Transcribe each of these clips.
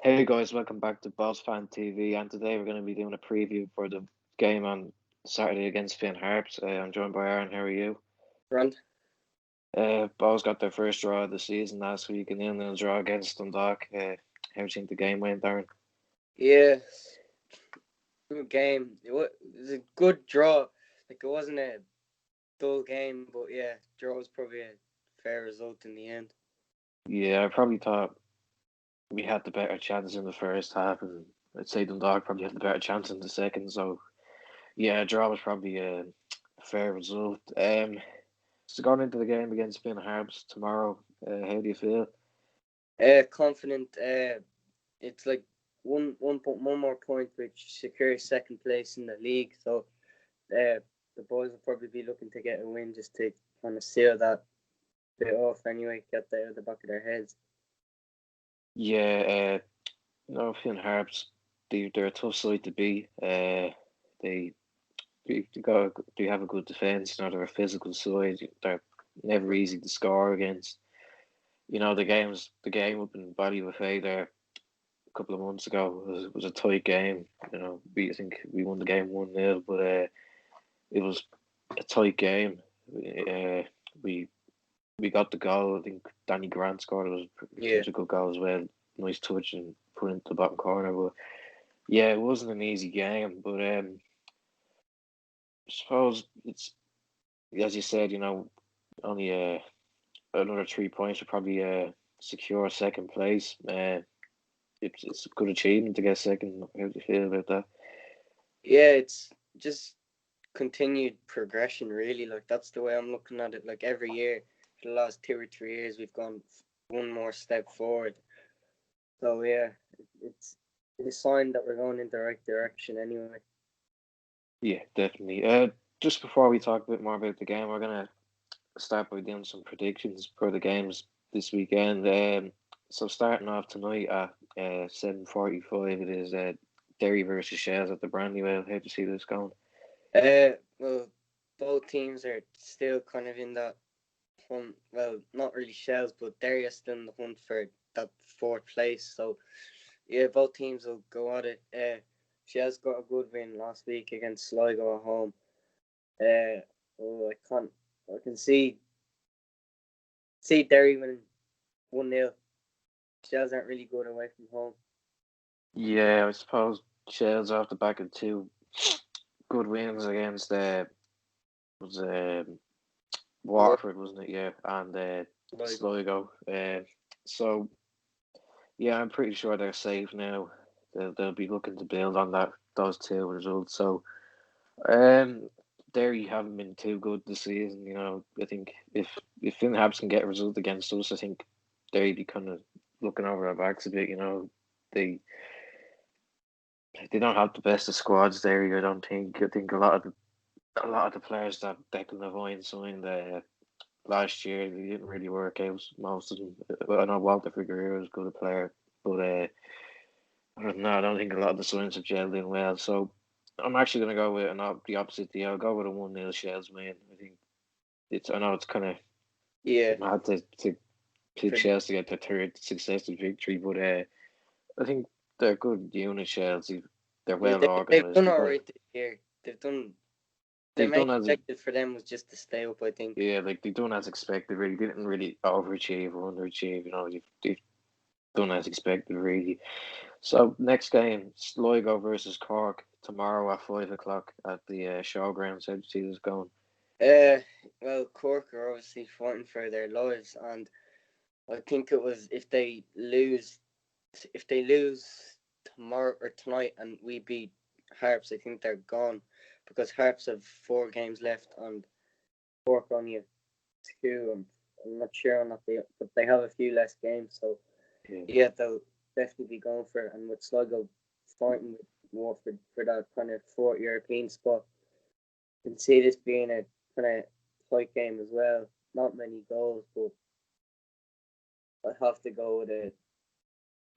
Hey guys, welcome back to Boss Fan TV, and today we're going to be doing a preview for the game on Saturday against Finn Harps. I'm joined by Aaron. How are you? Grant. Boss got their first draw of the season last week, and then they'll draw against Dundalk. How do you think the game went, Aaron? Yeah, good game. It was a good draw. Like, it wasn't a dull game, but yeah, draw was probably a fair result in the end. Yeah, I probably thought we had the better chance in the first half, and I'd say Dundalk probably had the better chance in the second. So yeah, a draw was probably a fair result. So going into the game against Finn Harps tomorrow, how do you feel? Confident. It's like one more point, which secures second place in the league. So, the boys will probably be looking to get a win just to kind of seal that bit off. Anyway, get that out of the back of their heads. Yeah, no, Finn Harps, they're a tough side to beat. They they have a good defense. They're a physical side. They're never easy to score against. The game up in Ballyway there a couple of months ago was a tight game. I think we won the game 1-0, but it was a tight game. We we got the goal. I think Danny Grant scored. It Yeah, was a good goal as well. Nice touch and put into the bottom corner. But yeah, it wasn't an easy game. But I suppose it's as you said. Only another 3 points would probably secure second place. It's a good achievement to get second. How do you feel about that? yeah. It's just continued progression, really. Like, that's the way I'm looking at it. Like, every year for the last 2 or 3 years we've gone one more step forward. So yeah, it's a sign that we're going in the right direction anyway. Yeah, definitely. Just before we talk a bit more about the game, we're gonna start by doing some predictions for the games this weekend. So starting off tonight at 7:45, it is Derry versus Shells at the Brandywell. How do you see this going? Well, both teams are still kind of in that hunt. Well, not really Shells, but Derry still in the hunt for that fourth place. So yeah, both teams will go at it. Shells got a good win last week against Sligo at home. Uh, oh, I can see Derry winning 1-0. Shells aren't really good away from home. Yeah, I suppose Shells off the back of two good wins against was Waterford, wasn't it? Yeah, and Sligo. Sligo. So yeah, I'm pretty sure they're safe now. They'll be looking to build on those two results. So um, Derry haven't been too good this season. I think if Finn Habs can get a result against us, I think they'd be kind of looking over our backs a bit. They they don't have the best of squads there. I don't think. I think a lot of the players that Declan Lavoine signed last year, they didn't really work out. Most of them. Well, I know Walter Figueroa is a good player, but I don't know. I don't think a lot of the signings have gelled in well. So I'm actually going to go with the opposite deal. I'll go with a 1-0 Shells win. I think I know it's kind of Yeah, mad to pick for Shells to get their third successive victory, but I think they're good unit Shells. They're yeah, well they've organised. done all right this year. The They've main done as objective for them was just to stay up, I think. Yeah, like they've done as expected. Really, didn't really overachieve or underachieve. They've done as expected. Really. So next game, Sligo versus Cork tomorrow at 5 o'clock at the showgrounds. How do you see this going? Uh, well, Cork are obviously fighting for their lives, and I think it was if they lose tomorrow or tonight, and we beat Harps, I think they're gone because Harps have 4 games left and Cork only have two. I'm not sure on that, but they have a few less games, so Yeah, yeah, they'll definitely be going for it. And with Sligo fighting with Waterford for that kind of fourth European spot, can see this being a kind of tight game as well. Not many goals, but I have to go with a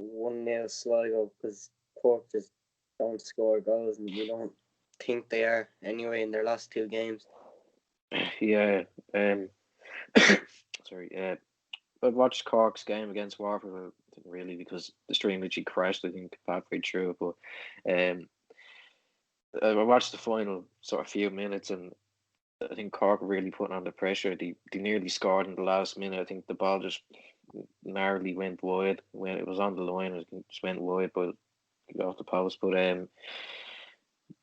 1-0 Sligo because Cork just don't score goals, and you don't think they are anyway in their last 2 games. yeah. Sorry. I watched Cork's game against Waterford. I didn't really because the stream literally crashed. I think halfway through it, but um, I watched the final sort of few minutes, and I think Cork were really putting on the pressure. They nearly scored in the last minute. I think the ball just narrowly went wide when it was on the line. It just went wide, but off the post. But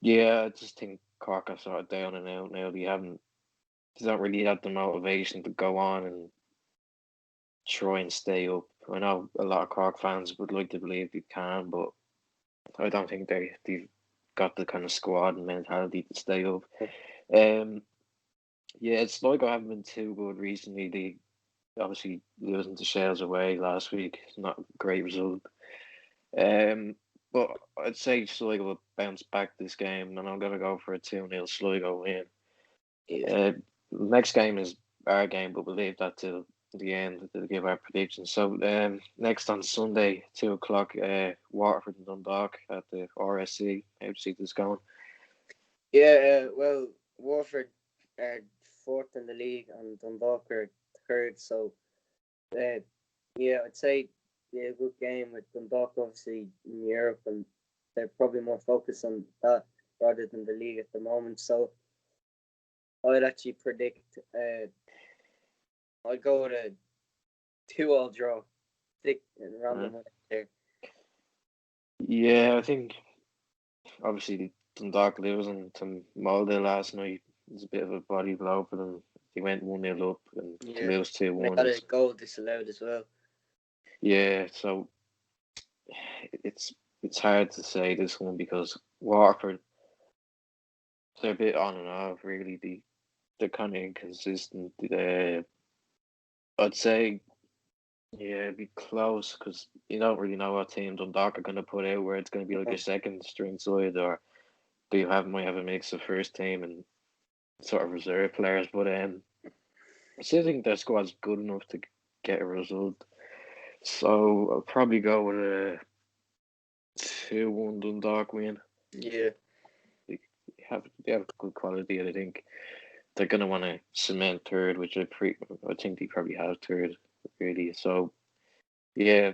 yeah, I just think Cork are sort of down and out now. They don't really have the motivation to go on and try and stay up. I know a lot of Cork fans would like to believe they can, but I don't think they've got the kind of squad and mentality to stay up. Um, yeah, it's like I haven't been too good recently. They obviously losing to Shells away last week, it's not a great result. But I'd say Sligo will bounce back this game, and I'm gonna go for a 2-0 Sligo win. Yeah. Next game is our game, but we'll leave that till the end to give our predictions. So next on Sunday, 2 o'clock, Waterford and Dundalk at the RSC. How do you see this going? Yeah, well, Warford are fourth in the league and Dundalk are third. So, uh, yeah, I'd say a good game with Dundalk obviously in Europe, and they're probably more focused on that rather than the league at the moment. So, I'd actually predict. I'd go with a 2-all draw. Stick random one there. Yeah, I think obviously Dundalk losing to Molde last night was a bit of a body blow for them. They went 1-0 up and to Yeah, lose 2-1. they had a goal disallowed as well. Yeah, so it's hard to say this one because Waterford they're a bit on and off really. They're kind of inconsistent. I'd say yeah, it'd be close because you don't really know what team Dundalk are going to put out. Where it's going to be like a second string side, or might have a mix of first team and sort of reserve players. But I still think their squad's good enough to get a result. So I'll probably go with a 2-1 Dundalk win. Yeah. They have good quality, and I think they're going to want to cement third, which I think they probably have third really. So yeah,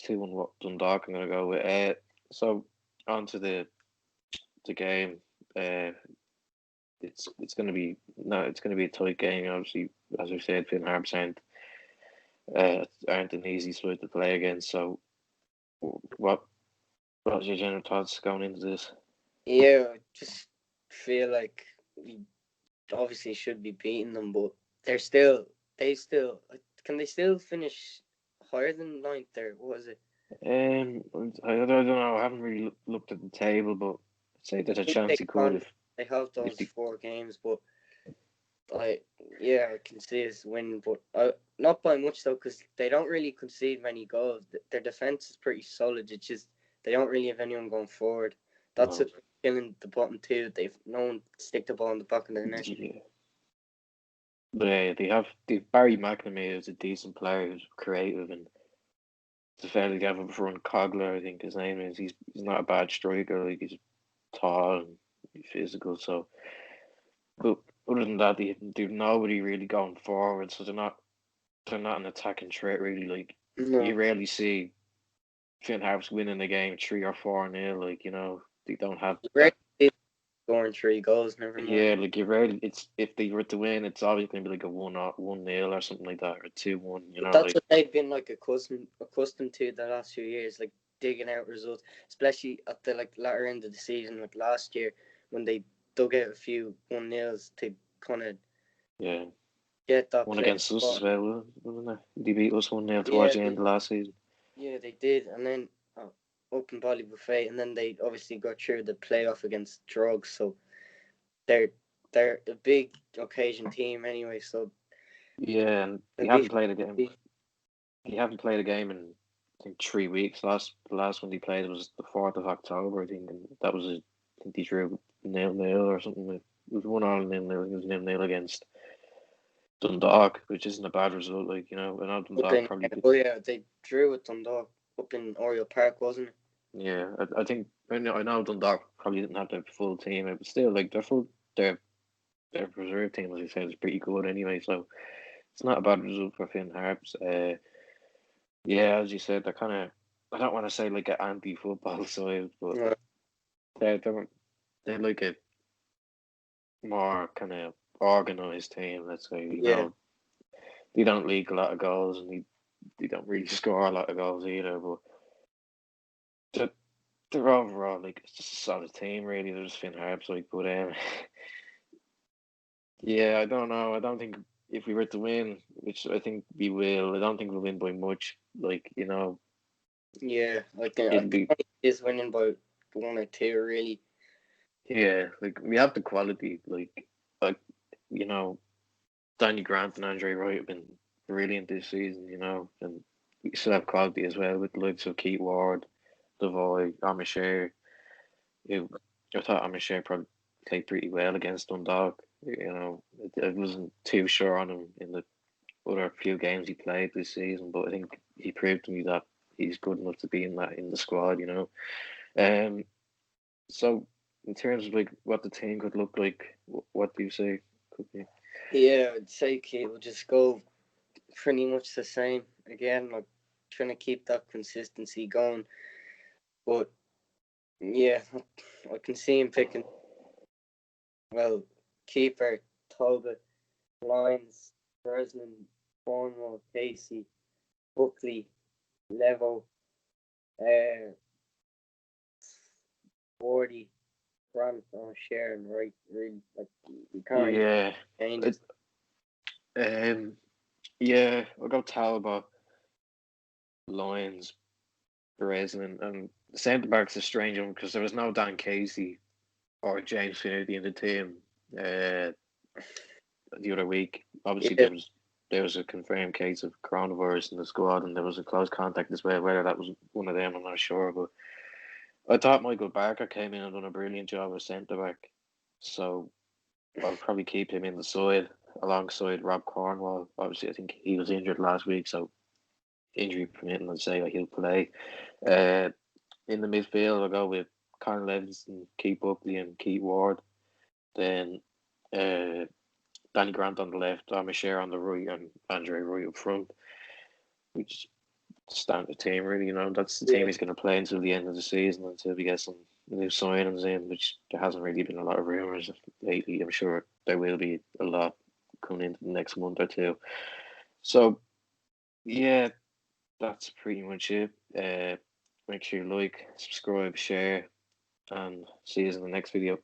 2-1 Dundalk. I'm going to go with. So on to the game. Uh, it's going to be it's going to be a tight game. Obviously, as we said, Finn Harps aren't an easy side to play against. So what what's your general thoughts going into this? Yeah, I just feel like we obviously should be beating them, but they still can they still finish higher than ninth or what was it? I don't know. I haven't really looked at the table, but I'd say I there's a think chance he could they have if those they. 4 games, but I I can see us winning, but not by much though, because they don't really concede many goals. Their defense is pretty solid. It's just they don't really have anyone going forward. That's No. what's killing the bottom two. They've no one to stick the ball in the back of the net. Yeah. But they've Barry McNamee is a decent player who's creative and the fairly they have up front Cogler, I think his name is. He's not a bad striker, like he's tall and physical, so but other than that they've nobody really going forward, so they're not an attacking threat really. Like you No, rarely see Finn Harps winning a game 3 or 4-0, like, they don't have Red that. scoring 3 goals. Never mind. Yeah, like you rarely it's if they were to win it's always gonna be like a 1-0 or something like that, or 2-1, But that's like what they've been like accustomed to the last few years, like digging out results, especially at the like latter end of the season, like last year when they dug out a few 1-0s to kind of yeah. get that One play against us as spot. well, wasn't it? They beat us 1-0 towards Yeah, the end of last season. they did, and then up in Buffet, and then they obviously got through the playoff against Drugs, so they're they're a big occasion team anyway. So Yeah, and they they'll be haven't played a game. They haven't played a game in I think 3 weeks. The last one they played was the 4th of October, I think, and that was I think they drew 0-0 or something. It was 1-0 0-0. It was 0-0 against Dundalk, which isn't a bad result. Like I know up Dundalk in. probably did. Oh yeah, they drew with Dundalk up in Oriel Park, wasn't it? Yeah, I think I know Dundalk probably didn't have their full team, but still, like their reserve team, as you said, is pretty good anyway. So it's not a bad result for Finn Harps. Yeah, as you said, they're kind of. I don't want to say like an anti-football side, but Uh, they're they're like a more kind of organized team. Let's say yeah, they don't leak a lot of goals and they don't really score a lot of goals either. But they're, they're overall like it's just a solid team. Really, they're just Finn Harps like, but yeah, I don't know. I don't think if we were to win, which I think we will, I don't think we'll win by much. Like, yeah. I it'll can be, only see us winning by 1 or 2, really. yeah, like we have the quality. Like you know, Danny Grant and Andre Wright have been brilliant this season, and we still have quality as well with the likes of Keith Ward, Devoy, Amisher, who I thought Amisher probably played pretty well against Dundalk. I wasn't too sure on him in the other few games he played this season, but I think he proved to me that he's good enough to be in the squad. Um, so in terms of like what the team could look like, what do you say could be? Yeah, I'd say Kate will just go pretty much the same again. Like trying to keep that consistency going, but yeah, I can see him picking well keeper Talbot, Lyons, Breslin, Cornwall, Casey, Buckley, Levo, uh, Wardy, Grant, Sharon, right? Really, like you can't really Yeah, change it, it. um, yeah, I'll go Talbot, Lions, Breslin, and the centre back's a strange one because there was no Dan Casey or James Finnerty in the team uh, the other week. Obviously, Yeah, there was a confirmed case of coronavirus in the squad, and there was a close contact as well. Whether that was one of them, I'm not sure. But I thought Michael Barker came in and done a brilliant job as centre back, so I'll probably keep him in the side alongside Rob Cornwall. Obviously, I think he was injured last week, so injury permitting, I'd say he'll play. Uh, in the midfield, I'll go with Conor Levinson, Keith Buckley, and Keith Ward. Then uh, Danny Grant on the left, Amisher on the right, and Andre Roy up front. Which standard team, really. That's the team yeah, he's going to play until the end of the season, until we get some new signings in, which there hasn't really been a lot of rumours lately. I'm sure there will be a lot coming into the next month or two. So, yeah, that's pretty much it. Make sure you like, subscribe, share, and see you in the next video.